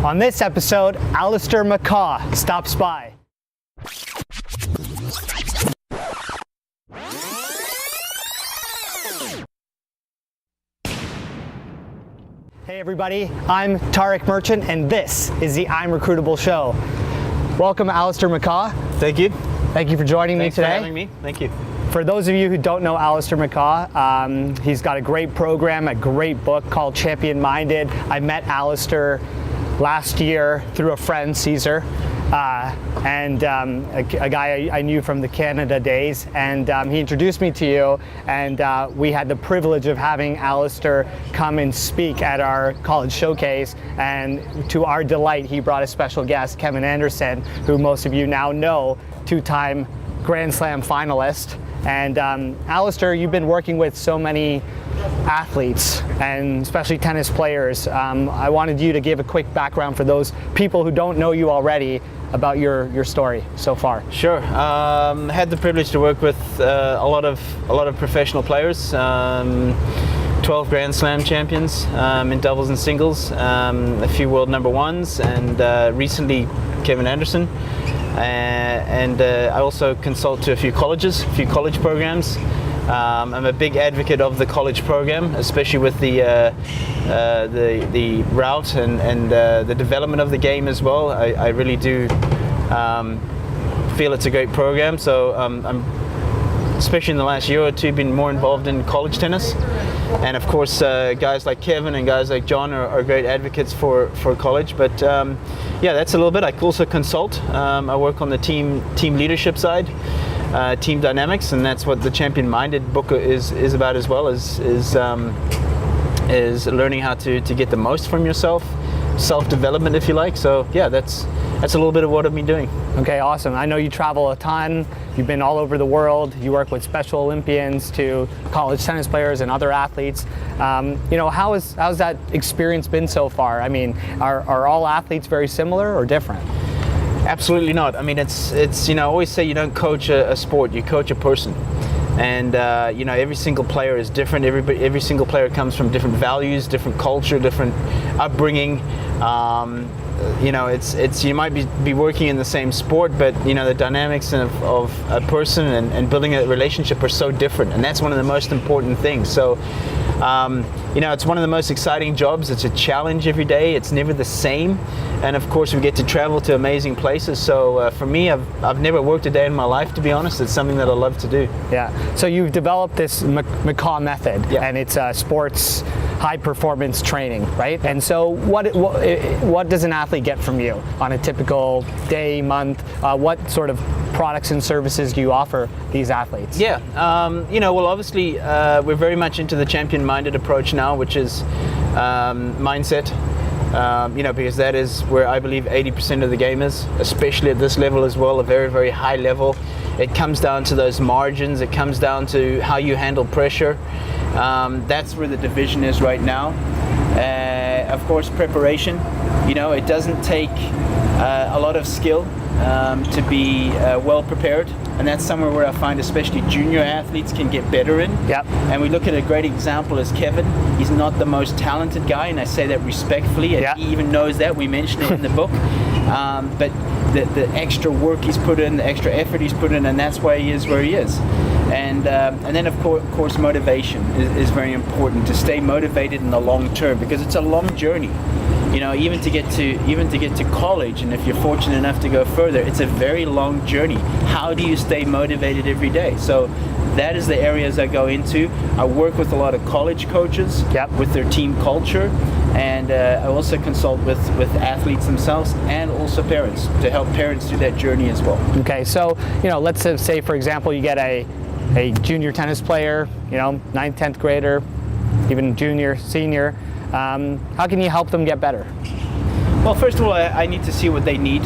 On this episode, Allistair McCaw stops by. Hey everybody, I'm Tarek Merchant and this is the IMRecruitable show. Welcome Allistair McCaw. Thank you. Thank you for joining me today. Thanks for having me. Thank you. For those of you who don't know Allistair McCaw, he's got a great program, a great book called Champion Minded. I met Allistair last year through a friend, Caesar, and a guy I knew from the Canada days, and he introduced me to you, and we had the privilege of having Allistair come and speak at our college showcase, and to our delight, he brought a special guest, Kevin Anderson, who most of you now know, two-time Grand Slam finalist. And Allistair, you've been working with so many athletes and especially tennis players. I wanted you to give a quick background for those people who don't know you already about your story so far. Sure. Had the privilege to work with a lot of professional players. 12 Grand Slam champions in doubles and singles, a few world number ones, and recently Kevin Anderson. And I also consult to a few colleges, a few college programs. I'm a big advocate of the college program, especially with the route and the development of the game as well. I really do feel it's a great program. So I'm, especially in the last year or two, been more involved in college tennis. And of course, guys like Kevin and guys like John are great advocates for college. But yeah, that's a little bit. I also consult. I work on the team leadership side, team dynamics, and that's what the Champion Minded book is about as well. Is learning how to get the most from yourself, self-development, if you like. So yeah, that's a little bit of what I've been doing. Okay, awesome. I know you travel a ton. You've been all over the world. You work with Special Olympians to college tennis players and other athletes. You know, how's that experience been so far? I mean, are all athletes very similar or different? Absolutely not. I mean, it's you know, I always say you don't coach a sport, you coach a person. And you know, every single player is different. Every single player comes from different values, different culture, different upbringing. You know, it's you might be working in the same sport, but you know, the dynamics of a person and building a relationship are so different, and that's one of the most important things. So you know, it's one of the most exciting jobs. It's a challenge every day. It's never the same, and of course we get to travel to amazing places. So for me, I've never worked a day in my life, to be honest. It's something that I love to do. Yeah. So you've developed this McCaw method, yeah, and it's sports high performance training, right? And so what does an athlete get from you on a typical day, month? What sort of products and services do you offer these athletes? Yeah, you know, well, obviously we're very much into the champion-minded approach now, which is mindset. You know, because that is where I believe 80% of the game is, especially at this level as well, a very, very high level. It comes down to those margins. It comes down to how you handle pressure. That's where the division is right now. Of course, preparation. You know, it doesn't take a lot of skill to be well prepared, and that's somewhere where I find especially junior athletes can get better in. Yep. And we look at a great example as Kevin. He's not the most talented guy, and I say that respectfully, and yep, he even knows that. We mention it in the book. But the extra work he's put in, the extra effort he's put in, and that's why he is where he is. And then of course motivation is very important, to stay motivated in the long term, because it's a long journey. You know, even to get to college, and if you're fortunate enough to go further, it's a very long journey. How do you stay motivated every day? So that is the areas I go into. I work with a lot of college coaches, yep, with their team culture, and I also consult with athletes themselves and also parents, to help parents through that journey as well. Okay, so you know, let's say for example you get a junior tennis player, you know, 9th, 10th grader, even junior, senior. How can you help them get better? Well, first of all, I need to see what they need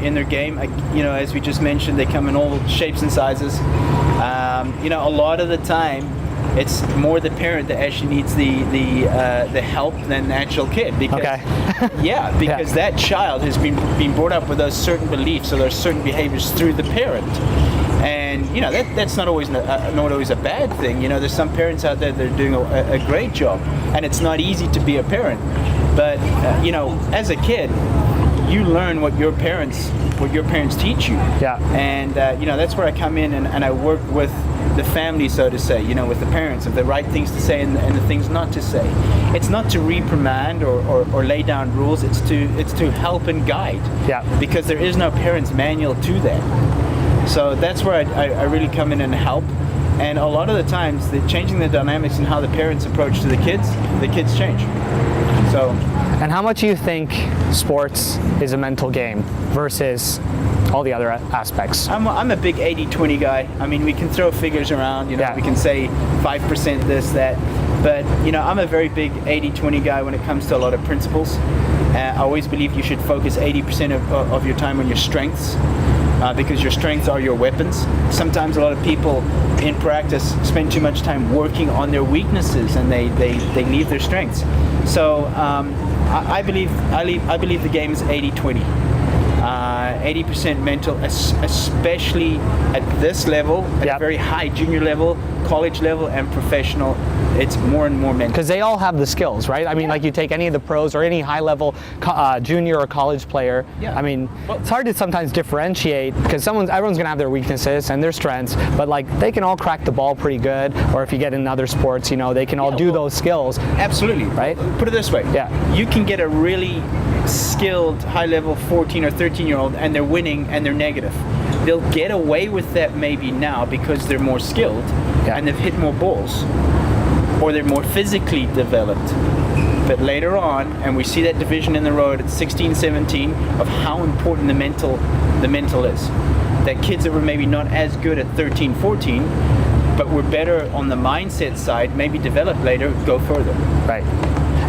in their game. You know, as we just mentioned, they come in all shapes and sizes. You know, a lot of the time, it's more the parent that actually needs the help than the actual kid. Because, okay. Yeah, because yeah, that child has been brought up with those certain beliefs, or those certain behaviors through the parent. And you know, that's not always a bad thing. You know, there's some parents out there that are doing a great job, and it's not easy to be a parent. But as a kid, you learn what your parents teach you. Yeah. And that's where I come in and I work with the family, so to say, with the parents, of the right things to say and the things not to say. It's not to reprimand or lay down rules. It's to help and guide. Yeah. Because there is no parent's manual to that. So that's where I really come in and help. And a lot of the times, changing the dynamics and how the parents approach to the kids change. So. And how much do you think sports is a mental game versus all the other aspects? I'm a big 80-20 guy. I mean, we can throw figures around, we can say 5% this, that, but I'm a very big 80-20 guy when it comes to a lot of principles. I always believe you should focus 80% of your time on your strengths, because your strengths are your weapons. Sometimes a lot of people in practice spend too much time working on their weaknesses and they leave their strengths. So I believe the game is 80-20. 80% mental, especially at this level, at a very high junior level, college level, and professional. It's more and more mental. Because they all have the skills, right? I mean, like you take any of the pros or any high-level junior or college player. Yeah. I mean, it's hard to sometimes differentiate because everyone's going to have their weaknesses and their strengths, but like they can all crack the ball pretty good. Or if you get in other sports, they can all do those skills. Absolutely. Right? Put it this way. Yeah. You can get a really skilled, high-level 14 or 13-year-old and they're winning and they're negative. They'll get away with that maybe now because they're more skilled and they've hit more balls, or they're more physically developed. But later on, and we see that division in the road at 16, 17, of how important the mental is. That kids that were maybe not as good at 13, 14, but were better on the mindset side, maybe develop later, go further. Right.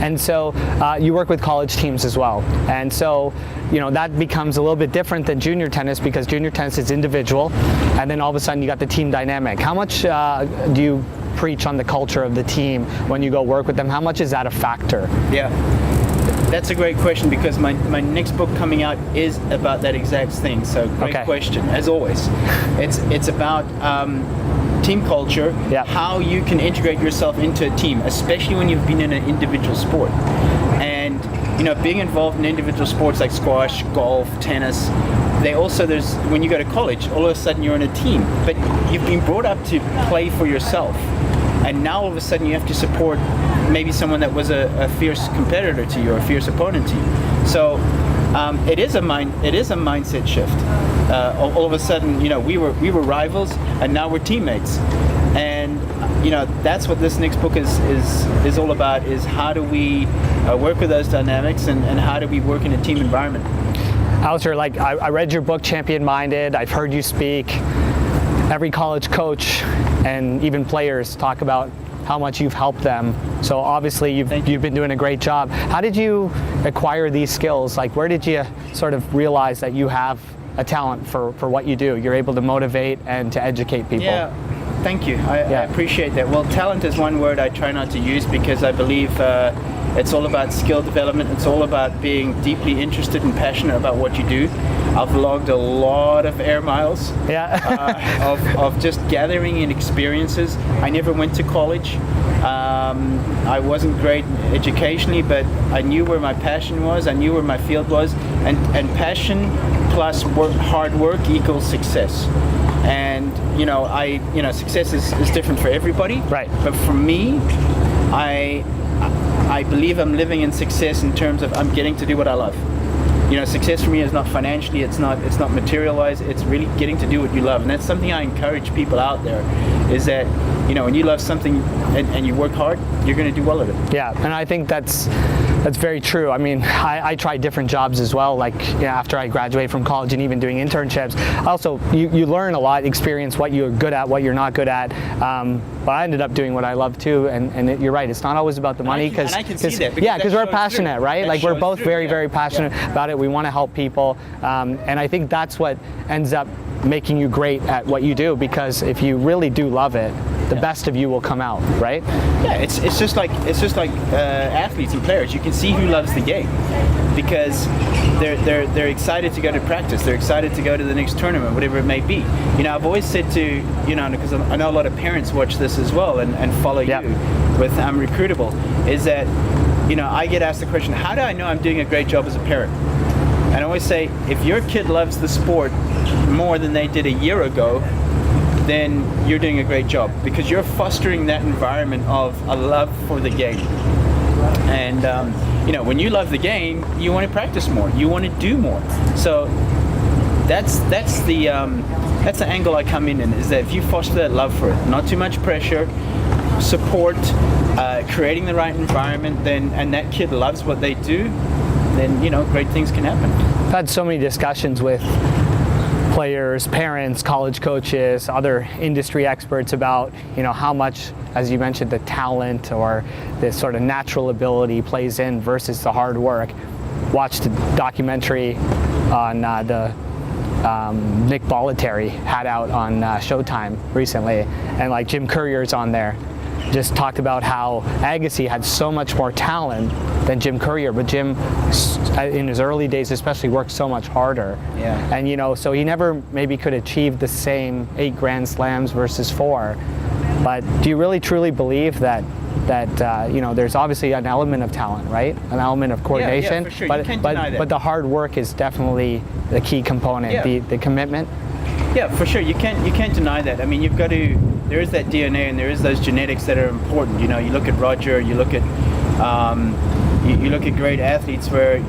And so you work with college teams as well. And so, that becomes a little bit different than junior tennis because junior tennis is individual. And then all of a sudden you got the team dynamic. How much do you preach on the culture of the team when you go work with them? How much is that a factor? Yeah. That's a great question because my next book coming out is about that exact thing. So great question, as always. It's about team culture, how you can integrate yourself into a team, especially when you've been in an individual sport. And being involved in individual sports like squash, golf, tennis, there's when you go to college, all of a sudden you're in a team, but you've been brought up to play for yourself. And now all of a sudden you have to support maybe someone that was a fierce competitor to you or a fierce opponent to you. So it is a mindset shift. All of a sudden, we were rivals, and now we're teammates. And that's what this next book is all about: is how do we work with those dynamics, and how do we work in a team environment. Allistair, I read your book, Champion Minded. I've heard you speak. Every college coach and even players talk about how much you've helped them. So obviously you've been doing a great job. How did you acquire these skills? Like, where did you sort of realize that you have a talent for what you do? You're able to motivate and to educate people. Yeah, thank you. I appreciate that. Well, talent is one word I try not to use because I believe it's all about skill development. It's all about being deeply interested and passionate about what you do. I've logged a lot of air miles of just gathering in experiences. I never went to college. I wasn't great educationally, but I knew where my passion was. I knew where my field was, and passion plus hard work equals success. And success is different for everybody. Right. But for me, I believe I'm living in success in terms of I'm getting to do what I love. Success for me is not financially, it's not material-wise, it's really getting to do what you love. And that's something I encourage people out there, is that, when you love something and you work hard, you're going to do well at it. Yeah, and I think that's very true. I mean, I tried different jobs as well, like after I graduated from college and even doing internships. Also, you learn a lot, experience what you're good at, what you're not good at. But I ended up doing what I love too, and you're right, it's not always about the money. And I can see that. Because we're passionate, right? That like we're both through. very passionate about it. We want to help people, and I think that's what ends up making you great at what you do, because if you really do love it, the best of you will come out, right? Yeah, it's just like athletes and players. You can see who loves the game because they're excited to go to practice. They're excited to go to the next tournament, whatever it may be. I've always said to because I know a lot of parents watch this as well and follow you with IMRecruitable, is that I get asked the question, how do I know I'm doing a great job as a parent? And I always say, if your kid loves the sport more than they did a year ago, then you're doing a great job, because you're fostering that environment of a love for the game. And when you love the game, you want to practice more, you want to do more. So that's the angle I come in, is that if you foster that love for it, not too much pressure, support, creating the right environment, and that kid loves what they do, then great things can happen. I've had so many discussions with players, parents, college coaches, other industry experts about how much, as you mentioned, the talent or this sort of natural ability plays in versus the hard work. Watched a documentary on the Nick Bollettieri had out on Showtime recently, and like Jim Courier's on there, just talked about how Agassi had so much more talent than Jim Courier, but Jim, in his early days especially, worked so much harder. Yeah. And so he never maybe could achieve the same 8 Grand Slams versus 4. But do you really truly believe that there's obviously an element of talent, right? An element of coordination. Yeah, for sure. But, you can't deny that. But the hard work is definitely the key component, the commitment. Yeah, for sure. You can't deny that. I mean, you've got to. There is that DNA and there is those genetics that are important. You look at Roger. You look at you look at great athletes where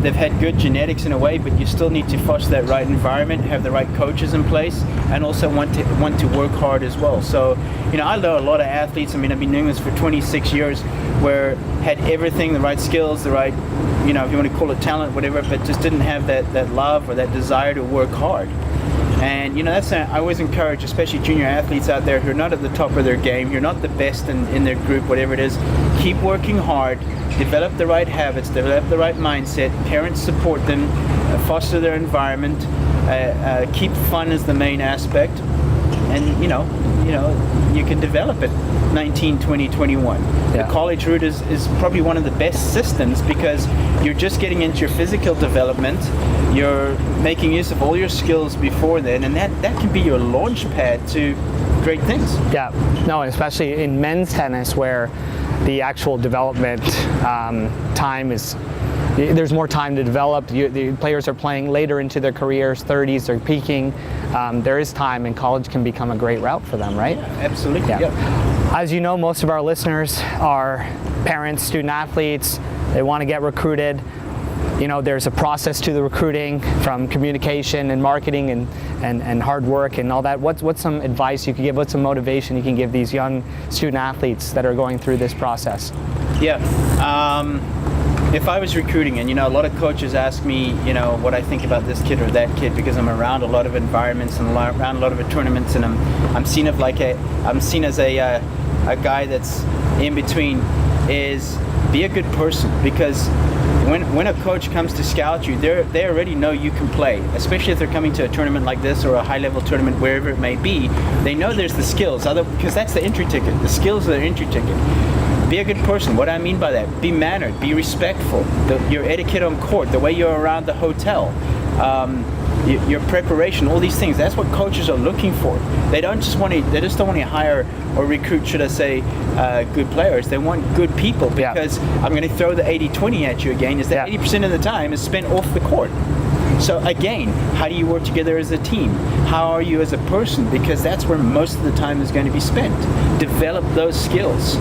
they've had good genetics in a way, but you still need to foster that right environment, have the right coaches in place, and also want to work hard as well. So I know a lot of athletes. I mean, I've been doing this for 26 years, where had everything, the right skills, the right if you want to call it talent, whatever, but just didn't have that love or that desire to work hard. And that's I always encourage, especially junior athletes out there who are not at the top of their game, who are not the best in their group, whatever it is. Keep working hard, develop the right habits, develop the right mindset. Parents support them, foster their environment, keep fun as the main aspect, and you can develop it 19, 20, 21. Yeah. The college route is probably one of the best systems, because you're just getting into your physical development, you're making use of all your skills before then, and that can be your launch pad to great things. Yeah, no, especially in men's tennis, where the actual development time is, there's more time to develop. The players are playing later into their careers, 30s, they're peaking. There is time, and college can become a great route for them, right? Yeah, absolutely. Yeah. As you know, most of our listeners are parents, student athletes. They want to get recruited. There's a process to the recruiting, from communication and marketing and hard work and all that. What's some advice you could give? What's some motivation you can give these young student athletes that are going through this process? Yeah. If I was recruiting, and a lot of coaches ask me, what I think about this kid or that kid, because I'm around a lot of environments and around a lot of tournaments, and I'm seen as a guy that's in between, is be a good person, because when a coach comes to scout you, they already know you can play, especially if they're coming to a tournament like this or a high-level tournament, wherever it may be. They know there's the skills, because that's the entry ticket. The skills are the entry ticket. Be a good person. What do I mean by that? Be mannered, be respectful. Your etiquette on court, the way you're around the hotel, your preparation, all these things. That's what coaches are looking for. They just don't want to hire or recruit, should I say, good players. They want good people, because I'm going to throw the 80-20 at you again, is that 80% of the time is spent off the court. So again, how do you work together as a team? How are you as a person? Because that's where most of the time is going to be spent. Develop those skills.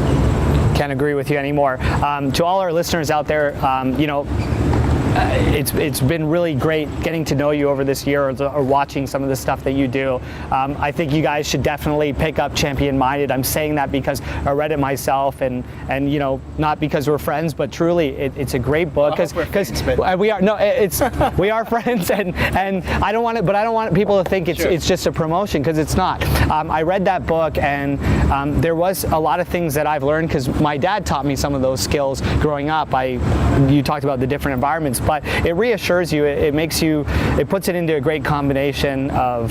Can't agree with you anymore. To all our listeners out there, it's been really great getting to know you over this year, or watching some of the stuff that you do. I think you guys should definitely pick up Champion Minded. I'm saying that because I read it myself, and not because we're friends, but truly it's a great book, because we are we are friends, and I don't want people to think it's just a promotion, because it's not. I read that book, and there was a lot of things that I've learned, because my dad taught me some of those skills growing up. You talked about the different environments, but it reassures you. It puts it into a great combination of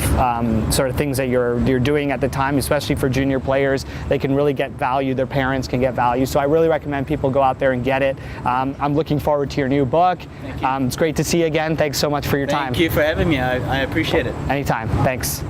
sort of things that you're doing at the time, especially for junior players. They can really get value. Their parents can get value. So I really recommend people go out there and get it. I'm looking forward to your new book. Thank you. It's great to see you again. Thanks so much for your time. Thank you for having me. I appreciate it. Anytime. Thanks.